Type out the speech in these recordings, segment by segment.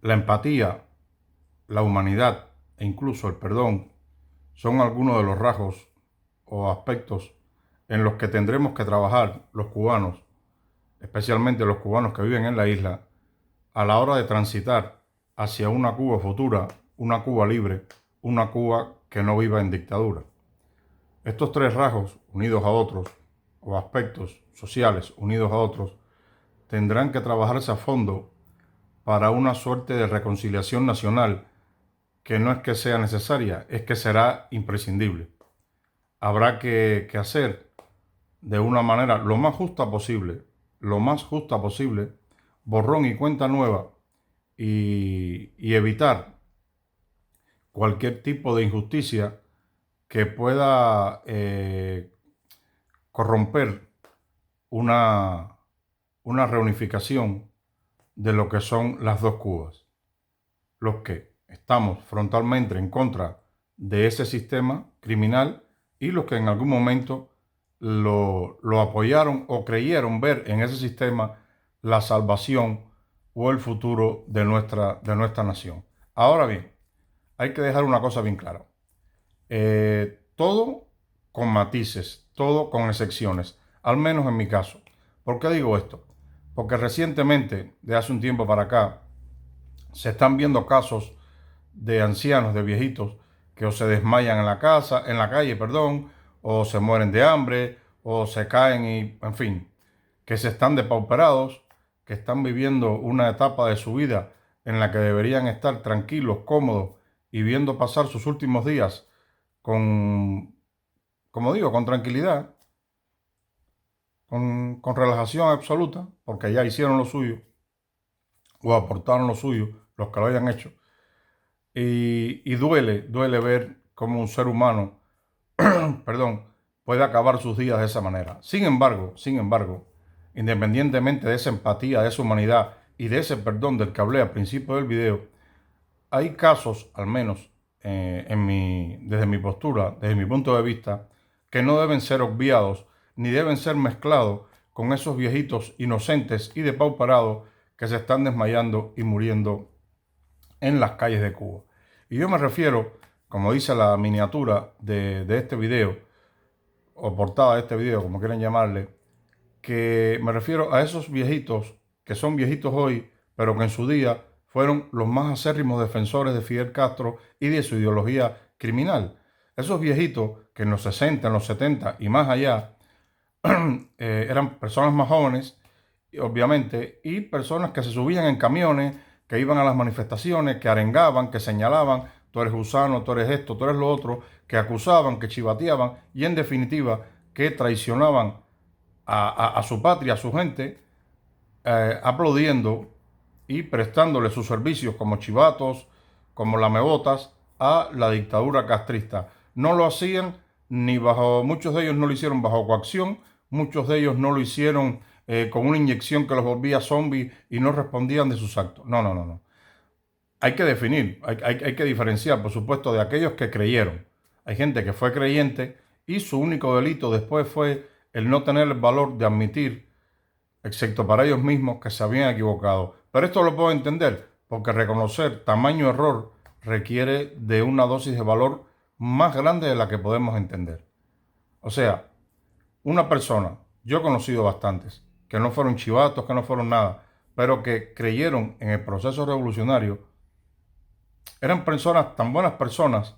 La empatía, la humanidad e incluso el perdón son algunos de los rasgos o aspectos en los que tendremos que trabajar los cubanos, especialmente los cubanos que viven en la isla, a la hora de transitar hacia una Cuba futura, una Cuba libre, una Cuba que no viva en dictadura. Estos tres rasgos unidos a otros, o aspectos sociales unidos a otros, tendrán que trabajarse a fondo para una suerte de reconciliación nacional que no es que sea necesaria, es que será imprescindible. Habrá que hacer de una manera lo más justa posible, borrón y cuenta nueva y evitar cualquier tipo de injusticia que pueda corromper una, una reunificación de lo que son las dos Cubas. Los que estamos frontalmente en contra de ese sistema criminal y los que en algún momento lo apoyaron o creyeron ver en ese sistema la salvación o el futuro de nuestra nación. Ahora bien, hay que dejar una cosa bien clara. Todo con matices, todo con excepciones, al menos en mi caso. ¿Por qué digo esto? Porque recientemente, de hace un tiempo para acá, se están viendo casos de ancianos, de viejitos, que o se desmayan en la calle, perdón, o se mueren de hambre, o se caen y, en fin, que se están depauperados, que están viviendo una etapa de su vida en la que deberían estar tranquilos, cómodos y viendo pasar sus últimos días con, como digo, con tranquilidad, con relajación absoluta, porque ya hicieron lo suyo o aportaron lo suyo, los que lo hayan hecho. Y duele ver cómo un ser humano, perdón, puede acabar sus días de esa manera. Sin embargo, independientemente de esa empatía, de esa humanidad y de ese perdón del que hablé al principio del video, hay casos, al menos desde mi postura, desde mi punto de vista, que no deben ser obviados ni deben ser mezclados con esos viejitos inocentes y depauperados que se están desmayando y muriendo en las calles de Cuba. Y yo me refiero, como dice la miniatura de este video, o portada de este video, como quieran llamarle, que me refiero a esos viejitos que son viejitos hoy, pero que en su día fueron los más acérrimos defensores de Fidel Castro y de su ideología criminal. Esos viejitos que en los 60, en los 70 y más allá eran personas más jóvenes, obviamente, y personas que se subían en camiones, que iban a las manifestaciones, que arengaban, que señalaban, tú eres gusano, tú eres esto, tú eres lo otro, que acusaban, que chivateaban y en definitiva que traicionaban a su patria, a su gente, aplaudiendo y prestándole sus servicios como chivatos, como lamebotas a la dictadura castrista. No lo hacían ni bajo, muchos de ellos no lo hicieron bajo coacción, muchos de ellos no lo hicieron con una inyección que los volvía zombies y no respondían de sus actos. No, no, no, no. Hay que definir, hay que diferenciar, por supuesto, de aquellos que creyeron. Hay gente que fue creyente y su único delito después fue el no tener el valor de admitir, excepto para ellos mismos, que se habían equivocado. Pero esto lo puedo entender, porque reconocer tamaño error requiere de una dosis de valor más grande de la que podemos entender. O sea, una persona, yo he conocido bastantes, que no fueron chivatos, que no fueron nada, pero que creyeron en el proceso revolucionario, eran personas, tan buenas personas,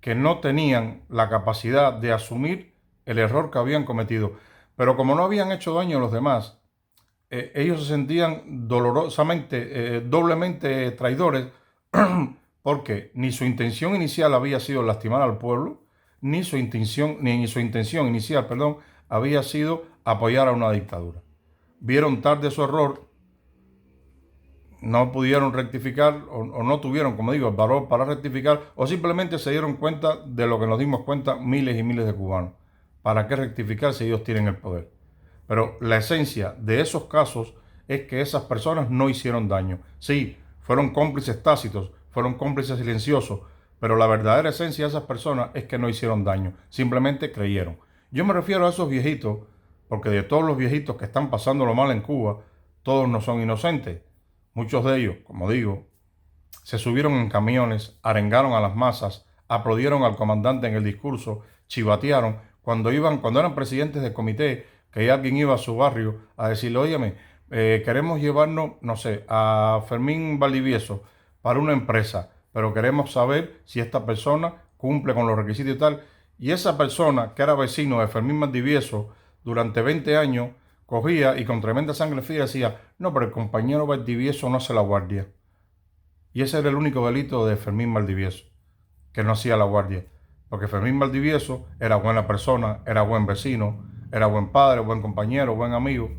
que no tenían la capacidad de asumir el error que habían cometido. Pero como no habían hecho daño a los demás, ellos se sentían dolorosamente, doblemente traidores, porque ni su intención inicial había sido lastimar al pueblo, ni su intención inicial, perdón, había sido apoyar a una dictadura. Vieron tarde su error, no pudieron rectificar o no tuvieron, como digo, el valor para rectificar, o simplemente se dieron cuenta de lo que nos dimos cuenta miles y miles de cubanos. ¿Para qué rectificar si ellos tienen el poder? Pero la esencia de esos casos es que esas personas no hicieron daño. Sí, fueron cómplices tácitos, fueron cómplices silenciosos, pero la verdadera esencia de esas personas es que no hicieron daño, simplemente creyeron. Yo me refiero a esos viejitos, porque de todos los viejitos que están pasándolo mal en Cuba, todos no son inocentes. Muchos de ellos, como digo, se subieron en camiones, arengaron a las masas, aplaudieron al comandante en el discurso, chivatearon. Cuando eran presidentes del comité, que alguien iba a su barrio a decirle, óyeme, queremos llevarnos, no sé, a Fermín Valdivieso para una empresa, pero queremos saber si esta persona cumple con los requisitos y tal. Y esa persona, que era vecino de Fermín Valdivieso, durante 20 años, cogía y con tremenda sangre fría decía, no, pero el compañero Valdivieso no hace la guardia. Y ese era el único delito de Fermín Valdivieso, que no hacía la guardia. Porque Fermín Valdivieso era buena persona, era buen vecino, era buen padre, buen compañero, buen amigo.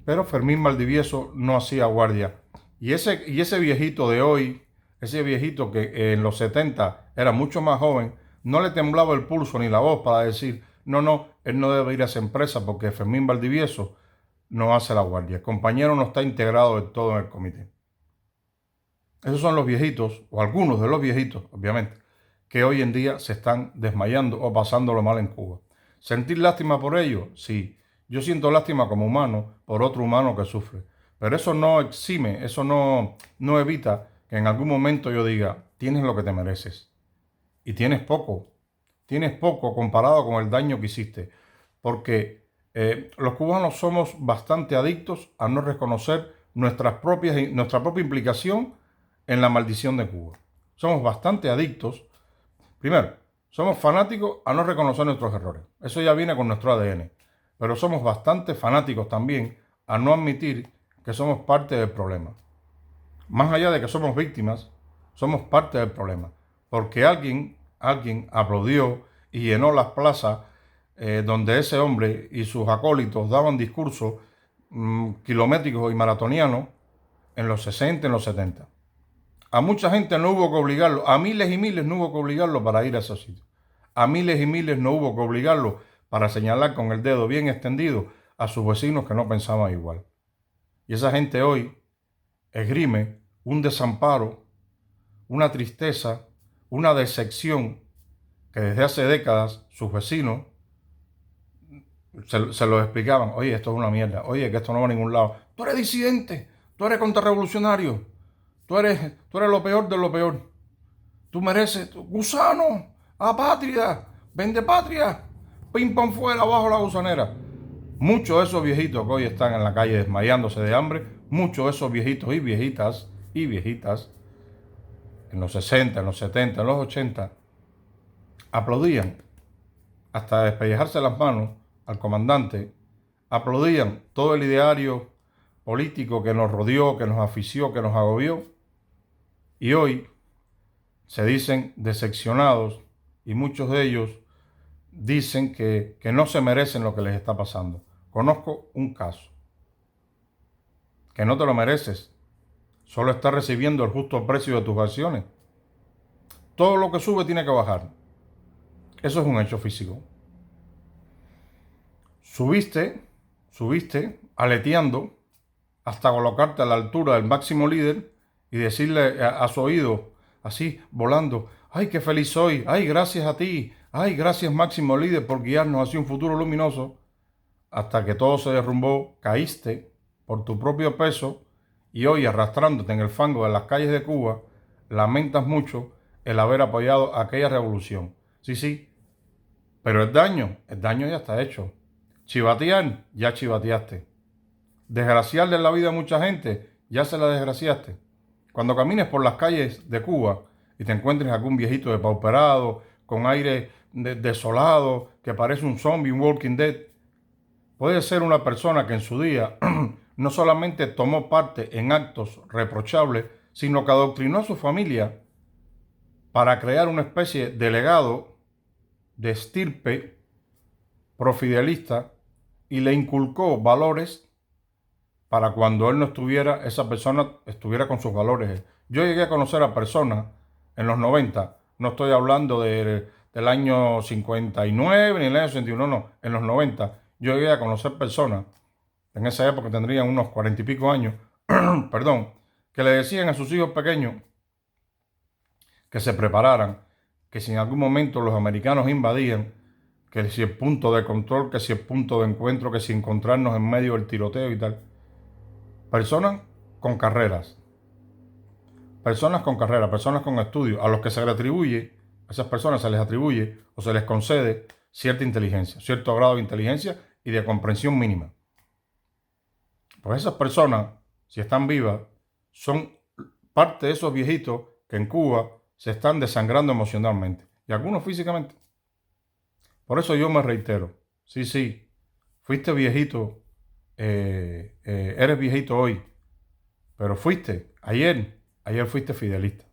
Pero Fermín Valdivieso no hacía guardia. Y ese viejito de hoy, ese viejito que en los 70 era mucho más joven, no le temblaba el pulso ni la voz para decir, no, él no debe ir a esa empresa porque Fermín Valdivieso no hace la guardia. El compañero no está integrado del todo en el comité. Esos son los viejitos, o algunos de los viejitos, obviamente, que hoy en día se están desmayando o pasándolo mal en Cuba. ¿Sentir lástima por ellos? Sí. Yo siento lástima como humano por otro humano que sufre. Pero eso no exime, eso no evita que en algún momento yo diga, tienes lo que te mereces. Y tienes poco comparado con el daño que hiciste. Porque los cubanos somos bastante adictos a no reconocer nuestra propia implicación en la maldición de Cuba. Somos bastante adictos. Primero, somos fanáticos a no reconocer nuestros errores. Eso ya viene con nuestro ADN. Pero somos bastante fanáticos también a no admitir que somos parte del problema. Más allá de que somos víctimas, somos parte del problema. Porque alguien aplaudió y llenó las plazas donde ese hombre y sus acólitos daban discursos kilométricos y maratonianos en los 60, en los 70. A mucha gente no hubo que obligarlo, a miles y miles no hubo que obligarlo para ir a esos sitios. A miles y miles no hubo que obligarlo para señalar con el dedo bien extendido a sus vecinos que no pensaban igual. Y esa gente hoy esgrime un desamparo, una tristeza, una decepción que desde hace décadas sus vecinos se lo explicaban. Oye, esto es una mierda. Oye, que esto no va a ningún lado. Tú eres disidente, tú eres contrarrevolucionario. Tú eres lo peor de lo peor. Tú mereces, gusano, apátrida, vende patria, pim pam fuera, abajo la gusanera. Muchos de esos viejitos que hoy están en la calle desmayándose de hambre, muchos de esos viejitos y viejitas, en los 60, en los 70, en los 80, aplaudían hasta despellejarse las manos al comandante, aplaudían todo el ideario político que nos rodeó, que nos afició, que nos agobió. Y hoy se dicen decepcionados y muchos de ellos dicen que no se merecen lo que les está pasando. Conozco un caso, que no te lo mereces, solo estás recibiendo el justo precio de tus acciones. Todo lo que sube tiene que bajar. Eso es un hecho físico. Subiste aleteando hasta colocarte a la altura del máximo líder y decirle a su oído, así, volando, ¡ay, qué feliz soy! ¡Ay, gracias a ti! ¡Ay, gracias máximo líder por guiarnos hacia un futuro luminoso! Hasta que todo se derrumbó, caíste por tu propio peso y hoy arrastrándote en el fango de las calles de Cuba, lamentas mucho el haber apoyado aquella revolución. Sí, pero el daño ya está hecho. Chivatear, ya chivateaste. Desgraciarle la vida a mucha gente, ya se la desgraciaste. Cuando camines por las calles de Cuba y te encuentres algún viejito depauperado, con aire desolado, que parece un zombie, un Walking Dead, puede ser una persona que en su día no solamente tomó parte en actos reprochables, sino que adoctrinó a su familia para crear una especie de legado de estirpe profidelista y le inculcó valores para cuando él no estuviera, esa persona estuviera con sus valores. Yo llegué a conocer a personas en los 90, no estoy hablando del año 59 ni del año 61, no, en los 90 yo llegué a conocer personas, en esa época tendrían unos 40 y pico años, perdón, que le decían a sus hijos pequeños que se prepararan, que si en algún momento los americanos invadían, que si el punto de control, que si el punto de encuentro, que si encontrarnos en medio del tiroteo y tal. Personas con carreras, personas con carrera, personas con estudio, a los que se les atribuye, a esas personas se les atribuye o se les concede cierta inteligencia, cierto grado de inteligencia y de comprensión mínima. Pues esas personas, si están vivas, son parte de esos viejitos que en Cuba se están desangrando emocionalmente y algunos físicamente. Por eso yo me reitero, sí, fuiste viejito, eres viejito hoy, pero ayer fuiste fidelista.